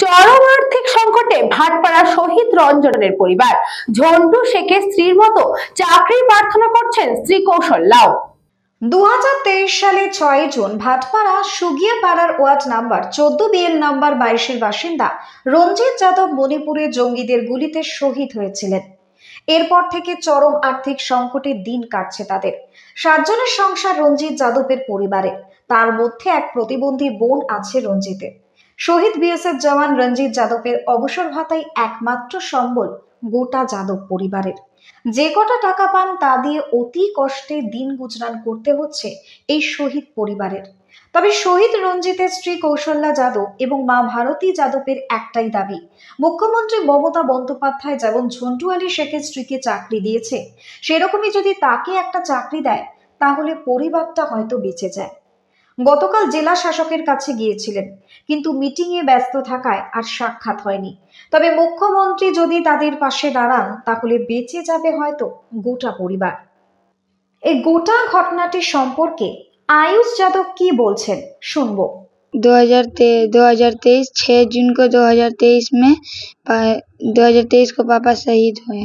চরম আর্থিক সংকটে ভাটপাড়া শহীদ রঞ্জনের পরিবার। ঝন্টু শেখের স্ত্রীর মতো চাকরির প্রার্থনা করছেন স্ত্রী কৌশল্যাও। 2023 সালে 6 জুন ভাটপাড়া সুগিয়াপাড়ার ওয়ার্ড নাম্বার 14 বিএল নাম্বার 22-এর বাসিন্দা রঞ্জিত যাদব মণিপুরে জঙ্গিদের গুলিতে শহীদ হয়েছিলেন। এরপর থেকে চরম আর্থিক সংকটের দিন কাটছে তাদের। 7 জনের সংসার রঞ্জিত যাদবের পরিবারে, তার মধ্যে এক প্রতিবন্ধী বোন আছে রঞ্জিতের। শহীদ বিএসএফ জওয়ান রঞ্জিত যাদবের অবসর ভাতাই একমাত্র সম্বল গোটা যাদব পরিবারের। যে কটা টাকা পান তা দিয়ে অতি কষ্টে দিন গুজরান করতে হচ্ছে এই শহীদ পরিবারের। তবে শহীদ রঞ্জিতের স্ত্রী কৌশল্যা যাদব এবং মা ভারতী যাদবের একটাই দাবি, মুখ্যমন্ত্রী মমতা বন্দ্যোপাধ্যায় যেমন ঝন্টু আলী শেখের স্ত্রীকে চাকরি দিয়েছে, সেরকমই যদি তাকে একটা চাকরি দেয় তাহলে পরিবারটা হয়তো বেঁচে যায়। গতকাল জেলা শাসকের কাছে গিয়েছিলেন, কিন্তু মিটিংয়ে ব্যস্ত থাকায় আর সাক্ষাৎ হয়নি। তবে মুখ্যমন্ত্রী যদি তাদের পাশে দাঁড়ান তাহলে বেঁচে যাবে হয়তো গোটা পরিবার। এই গোটা ঘটনাটি সম্পর্কে आयुष यादव की बोलছেন শুনবো। 2023 6 जून को 2023 को पापा शहीद हुए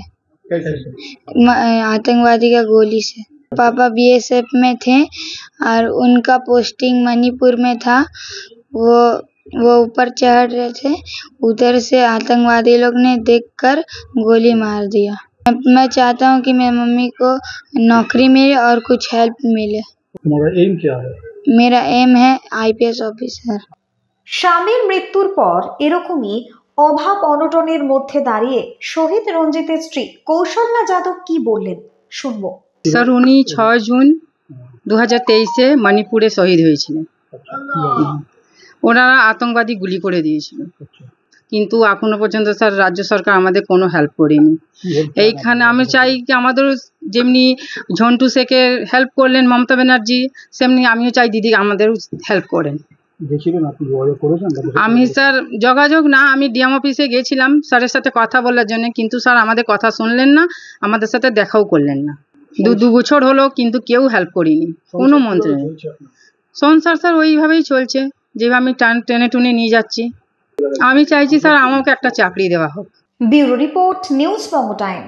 आतंकवादी का गोली से। पापा बीएसएफ में थे और उनका पोस्टिंग मणिपुर में था। वो ऊपर चढ़ रहे थे, उधर से आतंकवादी लोग ने देखकर गोली मार दिया। मैं चाहता हूँ कि मेरी मम्मी को नौकरी मिले और कुछ हेल्प मिले। तुम्हारा एम क्या है? मेरा एम है आईपीएस ऑफिसर। স্বামীর মৃত্যুর পর এরকমই অভাব অনটনের মধ্যে দাঁড়িয়ে শহীদ রঞ্জিতের স্ত্রী কৌশল্যা যাদব কি বললেন শুনবো। স্যার, উনি 6 জুন 2023-এ মণিপুরে শহীদ হয়েছিলেন। ওনারা আতঙ্কবাদী গুলি করে দিয়েছিল, কিন্তু এখনো পর্যন্ত স্যার রাজ্য সরকার আমাদের কোনো হেল্প করেনি। এইখানে আমি চাই কি আমাদের যেমনি ঝন্টু শেখের হেল্প করলেন মমতা ব্যানার্জি, সেমনি আমিও চাই দিদি আমাদেরও হেল্প করেন। আমি স্যার যোগাযোগ না, আমি ডিএম অফিসে গেছিলাম স্যারের সাথে কথা বলার জন্য, কিন্তু স্যার আমাদের কথা শুনলেন না, আমাদের সাথে দেখাও করলেন না। দু বছর হলো কিন্তু কেউ হেল্প করিনি, কোনো মন্ত্রী নেই। সংসার স্যার ওইভাবেই চলছে, যেভাবে আমি টেনে টুনে নিয়ে যাচ্ছি। আমি চাইছি স্যার আমাকে একটা চাকরি দেওয়া হোক। ব্যুরো রিপোর্ট, নিউজ বঙ্গ টাইম।